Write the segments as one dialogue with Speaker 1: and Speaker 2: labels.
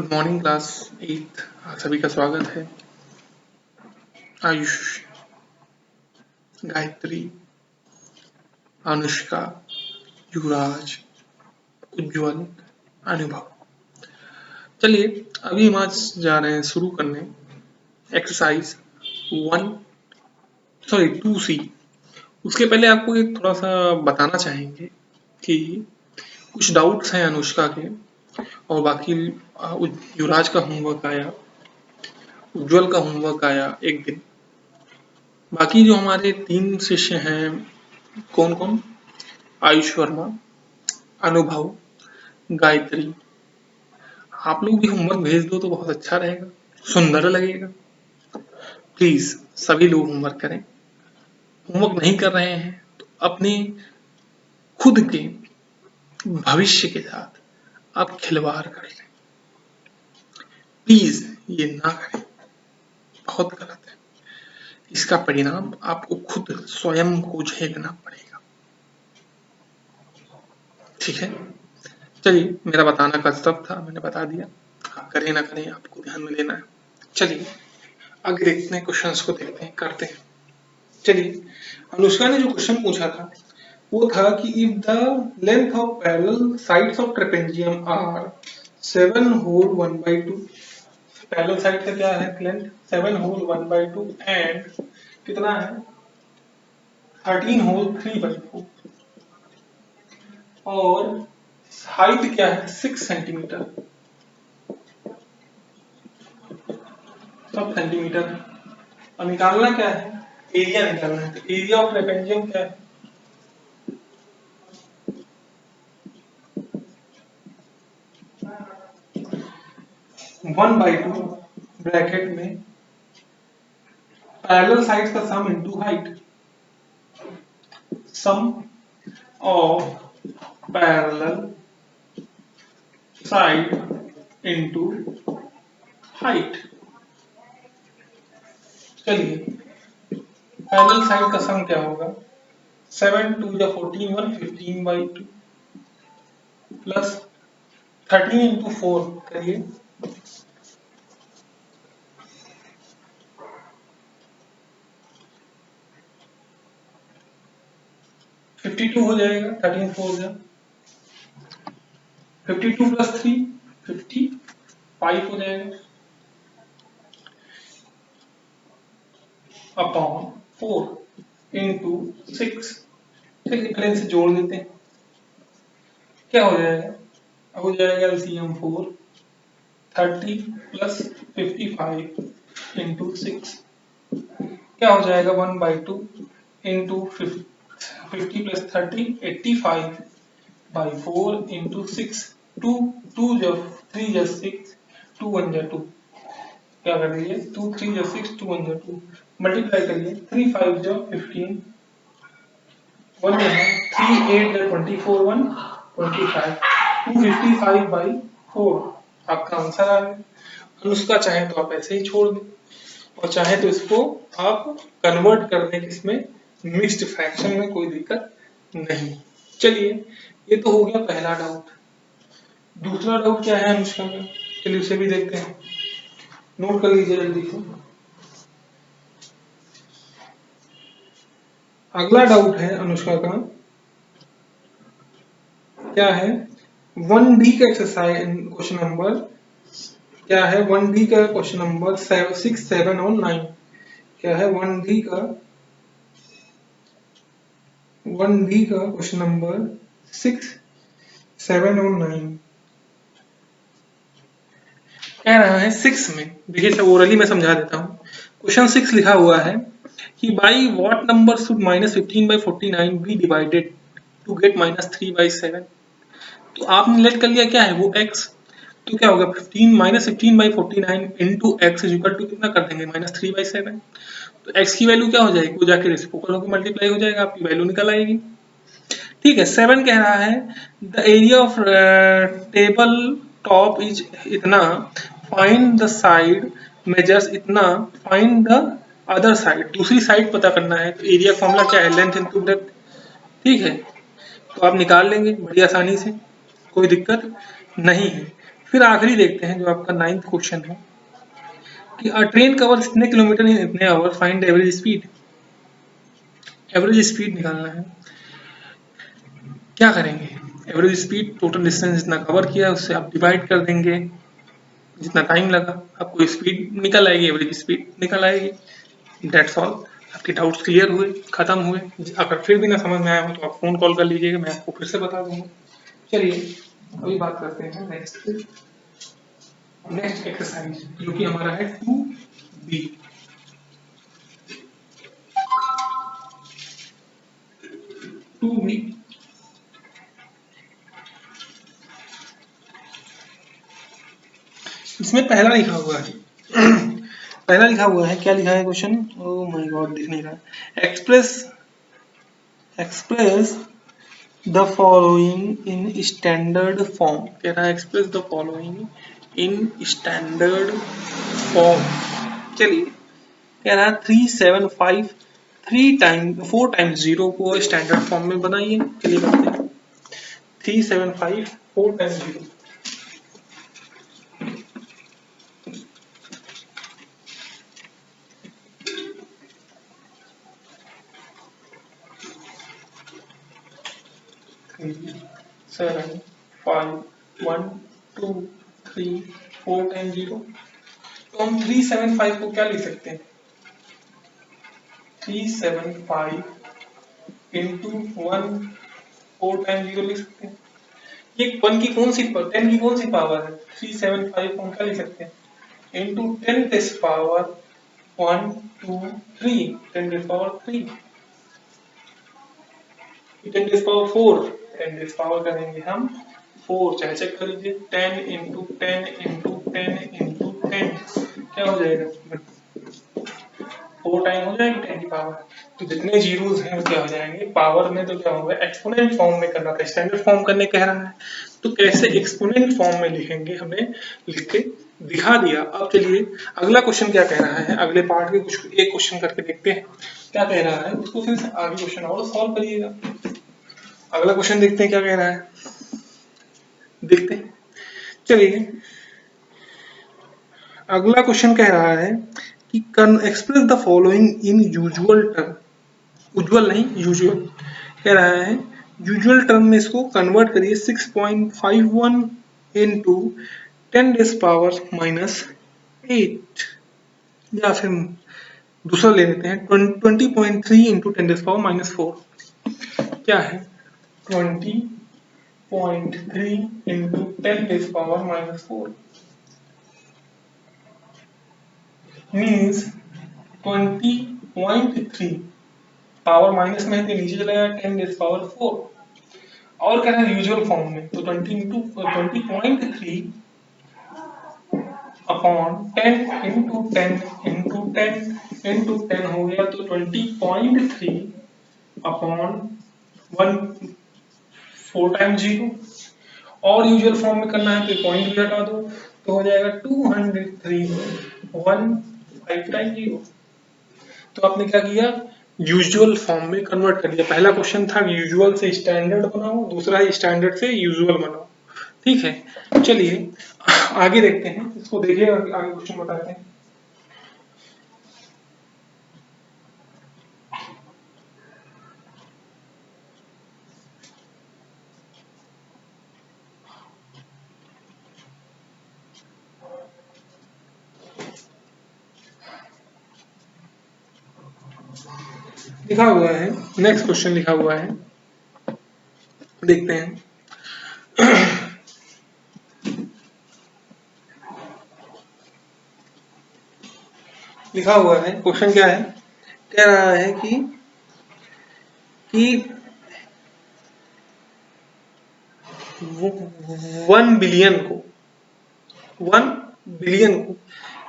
Speaker 1: Good morning class 8 आप सभी का स्वागत है। आयुष, गायत्री, अनुष्का, युवराज, उज्जवल, अनुभव। चलिए अभी हम आज जा रहे हैं शुरू करने एक्सरसाइज 2C। उसके पहले आपको एक थोड़ा सा बताना चाहेंगे कि कुछ डाउट्स हैं अनुष्का के और बाकी युवराज का होमवर्क आया, उज्जवल का होमवर्क आया एक दिन। बाकी जो हमारे 3 शिष्य हैं, कौन कौन? आयुष वर्मा, अनुभव, गायत्री। आप लोग भी होमवर्क भेज दो तो बहुत अच्छा रहेगा, सुंदर लगेगा। प्लीज सभी लोग होमवर्क करें। होमवर्क नहीं कर रहे हैं तो अपने खुद के भविष्य के साथ आप खिलवाड़ कर लें। प्लीज ये ना करें, बहुत गलत है। इसका परिणाम आपको खुद स्वयं को झेलना पड़ेगा। ठीक है, चलिए मेरा बताना कर्तव्य था, मैंने बता दिया। आप करें ना करें आपको ध्यान में लेना है। चलिए आगे देखते हैं, क्वेश्चंस को देखते हैं, करते हैं। चलिए अनुष्का ने जो क्वेश्चन पूछा था वो था कि if the length of parallel sides of trapezium are 7 whole 1/2। Parallel side का क्या है लेंथ? 7 होल 1/2 एंड कितना है 13 होल 3/4 और हाइट क्या है 6 सेंटीमीटर, सब सेंटीमीटर। अब निकालना क्या है? एरिया निकालना है। तो एरिया ऑफ ट्रेपेजियम क्या है? वन बाई टू ब्रैकेट में पैरेलल साइड्स का sum into height, sum of parallel side into height. चलिए पैरेलल साइड का सम क्या होगा? 7 2 या 14 115/2 प्लस 13 इंटू 4 करिए 52 हो जाएगा। 13 4 जा 52 प्लस 3 55 हो जाएगा अपॉन 4 इंटू 6। चलिए पहले से जोड़ देते हैं, क्या हो जाएगा? हो जाएगा LCM 4 30 प्लस 55 इंटू 6 क्या हो जाएगा 1/2 इंटू 50 प्लस 30 85/4 इंटू 6 2 2 जब 3 जब 6 2 1 जब 2 क्या कर दीजिए 2 3 जब 6 2 1 जब 2 मल्टीप्लाई करिए 3 5 जब 15 1 है 3 8 जब 24 1 25 255/4 आपका आंसर आ गया। अनुष्का चाहे तो आप ऐसे ही छोड़ दें और चाहे तो इसको आप कन्वर्ट कर दें किसमें? मिक्स्ड फ्रैक्शन में, कोई दिक्कत नहीं। चलिए ये तो हो गया पहला डाउट। दूसरा डाउट क्या है अनुष्का का? चलिए उसे भी देखते हैं, नोट कर लीजिए जल्दी से। अगला डाउट है अनुष्का का, क्या है 1D का एक्सरसाइज क्वेश्चन नंबर क्या है? 1D का क्वेश्चन नंबर 6 7 और 9 क्या है? 1D का क्वेश्चन नंबर 6 7 और 9 कह रहा है 6 में। देखिए सब ओरली मैं समझा देता हूँ। क्वेश्चन 6 लिखा हुआ है कि by what number should -15/49 be divided to get -3/7। तो आपने लेट कर लिया क्या है वो x, तो क्या होगा 15 into x is equal to कितना कर देंगे -3/7। तो x की वैल्यू क्या हो जाएगी? वो जाके रेसिप्रोकल होकर मल्टीप्लाई हो जाएगा, आपकी वैल्यू निकल आएगी। ठीक है। 7 कह रहा है the area of table top is इतना, फाइंड द साइड मेजर्स इतना, फाइंड द अदर साइड। दूसरी साइड पता करना है। तो एरिया फॉर्मूला क्या है? Length into breadth. ठीक है, तो आप निकाल लेंगे बड़ी आसानी से, कोई दिक्कत नहीं है। फिर आखिरी देखते हैं जो आपका 9th क्वेश्चन है कि अ ट्रेन कवर्स इतने किलोमीटर इन इतने hour, find average speed. Average speed निकालना है। क्या करेंगे? एवरेज स्पीड टोटल डिस्टेंस जितना कवर किया उससे आप डिवाइड कर देंगे, जितना टाइम लगा आपको स्पीड निकल आएगी, एवरेज स्पीड निकल आएगी। That's all. आपके डाउट्स क्लियर हुए, खत्म हुए। अगर फिर भी ना समझ में आया हो तो आप फोन कॉल कर लीजिएगा, मैं आपको फिर से बता दूंगा। चलिए अभी बात करते हैं नेक्स्ट एक्सरसाइज जो कि हमारा है 2B। 2B इसमें पहला लिखा हुआ है पहला लिखा हुआ है, क्या लिखा है क्वेश्चन? ओह माय गॉड, दिख नहीं रहा। Express the following in standard form. कह रहा है express the following in standard form. चलिए, कह रहा है 375 4 टाइम्स 0 को स्टैंडर्ड फॉर्म में बनाइए। चलिए करते हैं। 375 4 टाइम्स 0। Seven five 1 2 3 4 times 0। तो हम 375 को क्या लिख सकते हैं? 375 इंटू 1 4 टाइम्स 0 लिख सकते हैं। ये 1 की कौन सी 10 की कौन सी पावर है? 375 को हम क्या लिख सकते हैं? इंटू 10 टेस्ट पावर 1 2 3, 10 टेस्ट पावर 3, 10 टेस्ट पावर 4, 10 टेस्ट पावर करेंगे हम 4। चाहे चेक कर लीजिए, 10 इंटू 10 इंटू 10 इंटू 10 क्या हो जाएगा? 4 टाइम हो जाएगी 10 की पावर। तो जितने जीरोस हैं वो क्या हो जाएंगे पावर में? तो क्या होगा? एक्सपोनेंट फॉर्म में करना था, स्टैंडर्ड फॉर्म करने कह रहा है। तो कैसे एक्सपोनेंट फॉर्म में लिखेंगे, हमें लिख के दिखा दिया। अब चलिए अगला क्वेश्चन क्या कह रहा है, अगले पार्ट के कुछ एक क्वेश्चन करके देखते हैं क्या कह रहा है, उसको फिर से आगे क्वेश्चन और सॉल्व करिएगा। अगला क्वेश्चन देखते हैं क्या कह रहा है, देखते हैं। चलिए अगला क्वेश्चन कह रहा है कि express the following in usual term. उज्ज्वल नहीं, यूजुअल कह रहा है। यूजुअल टर्म में इसको कन्वर्ट करिए। 6.51 इंटू 10 रेज पावर -8, या फिर दूसरा ले लेते हैं 20.3 इंटू 10 रेज पावर -4। क्या है? 20.3 into 10 raise power -4 means 20.3 power minus में है तो नीचे चला जाएगा 10 रेज पावर 4। और कह रहा है यूजुअल फॉर्म में, तो 20.3 अपॉन 10 इंटू 10 इंटू 10 इंटू 10 हो गया, तो 20.3 अपॉन 1 4 टाइम्स 0। और यूजुअल फॉर्म में करना है तो पॉइंट भी हटा दो, तो हो जाएगा 203 1 5 टाइम्स 0। तो आपने क्या किया? यूजुअल फॉर्म में कन्वर्ट कर दिया। पहला क्वेश्चन था यूजुअल से स्टैंडर्ड बनाओ, दूसरा है स्टैंडर्ड से यूजुअल बनाओ। ठीक है, चलिए आगे देखते हैं, इसको देखिए आगे क्वेश्चन बताते हैं। लिखा हुआ है, नेक्स्ट क्वेश्चन लिखा हुआ है, देखते हैं। लिखा हुआ है, क्वेश्चन क्या है? कह रहा है कि 1 बिलियन को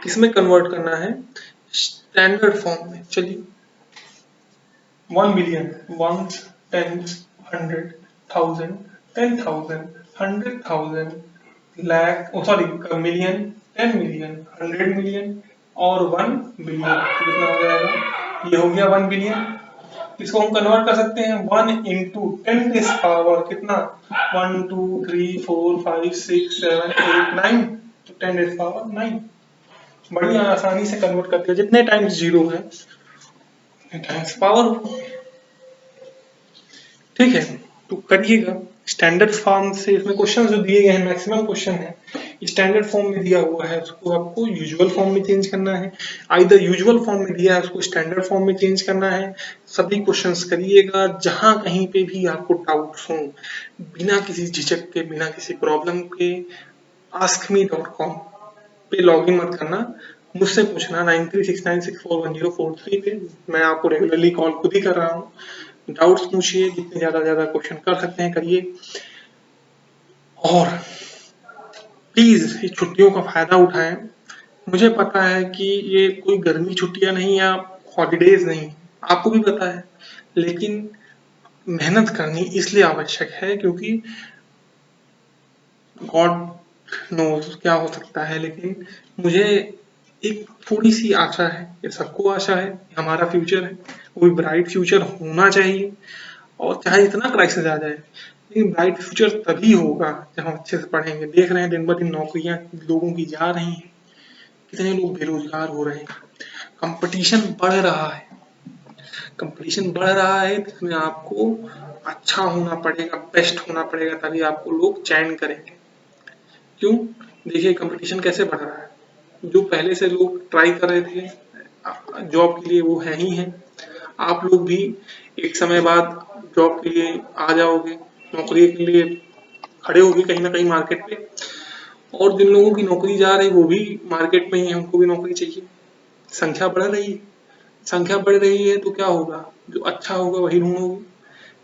Speaker 1: किसमें कन्वर्ट करना है? स्टैंडर्ड फॉर्म में। चलिए 1 billion, 1 10 100 1000 10,000 100,000 lakh, sorry million, 10 million, 100 million और 1 बिलियन। कितना हो जाएगा? ये हो गया 1 बिलियन। इसको हम कन्वर्ट कर सकते हैं 1 इंटू 10 इज पावर कितना 1 2 3 4 5 6 7 8 9 तो 10 इज पावर 9 बड़ी आसानी से कन्वर्ट करते हैं जितने टाइम्स जीरो है टाइम्स पावर ठीक है तो करिएगा स्टैंडर्ड फॉर्म से इसमें क्वेश्चन जो दिए गए हैं मैक्सिमम क्वेश्चन है स्टैंडर्ड फॉर्म में दिया हुआ है उसको आपको यूजुअल फॉर्म में चेंज करना है आइदर यूजुअल फॉर्म में दिया है उसको स्टैंडर्ड फॉर्म में चेंज करना है सभी क्वेश्चंस करिएगा जहां कहीं पे भी आपको डाउट्स हो बिना किसी झिझक के बिना किसी प्रॉब्लम के askme.com पे लॉगिन मत करना मुझसे पूछना 9369641043 पे मैं आपको रेगुलरली कॉल खुद ही कर रहा हूँ डाउट्स पूछिए जितने ज्यादा क्वेश्चन कर सकते हैं करिए और प्लीज इस छुट्टियों का फायदा उठाएं मुझे पता है कि ये कोई गर्मी छुट्टियां नहीं या हॉलीडेज नहीं आपको भी पता है लेकिन मेहनत करनी इसलिए आवश्यक है क्योंकि गॉड नोज क्या हो सकता है लेकिन मुझे एक थोड़ी सी आशा है ये सबको आशा है हमारा फ्यूचर है वो भी ब्राइट फ्यूचर होना चाहिए और चाहे इतना क्राइसिस आ जाए लेकिन ब्राइट फ्यूचर तभी होगा जब हम अच्छे से पढ़ेंगे देख रहे हैं दिन ब दिन नौकरियां लोगों की जा रही हैं कितने लोग बेरोजगार हो रहे हैं कंपटीशन बढ़ रहा है कंपटीशन बढ़ रहा है तो इसमें आपको अच्छा होना पड़ेगा बेस्ट होना पड़ेगा तभी आपको लोग चयन करेंगे क्यों देखिए कंपटीशन कैसे बढ़ रहा है जो पहले से लोग ट्राई कर रहे थे जॉब के लिए वो है ही हैं आप लोग भी एक समय बाद जॉब के लिए आ जाओगे नौकरी के लिए खड़े होगे कहीं ना कहीं मार्केट पे और जिन लोगों की नौकरी जा रही वो भी मार्केट में ही है उनको भी नौकरी चाहिए संख्या बढ़ रही है संख्या बढ़ रही है तो क्या होगा जो अच्छा होगा वही ढूंढोगे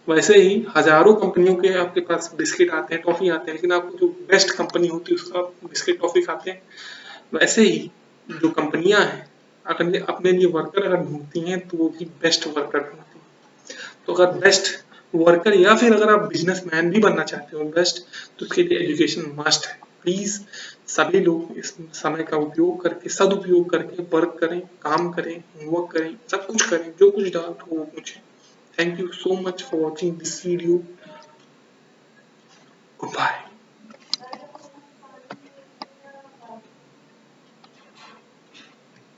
Speaker 1: वैसे ही हजारों कंपनियों के आपके पास बिस्किट आते हैं टॉफी आते हैं लेकिन आपको जो बेस्ट कंपनी होती है उसका बिस्किट टॉफी खाते हैं वैसे ही जो कंपनियां हैं अगर अपने लिए वर्कर अगर ढूंढती हैं तो वो भी बेस्ट वर्कर ढूंढती हैं तो अगर बेस्ट वर्कर या फिर अगर आप बिजनेसमैन भी बनना चाहते हो बेस्ट तो उसके लिए एजुकेशन मस्ट है प्लीज सभी लोग इस समय का उपयोग करके सदुपयोग करके वर्क करें काम करें होमवर्क करें सब कुछ करें जो कुछ डाउट हो वो पूछें Thank you so much for watching this video. Goodbye.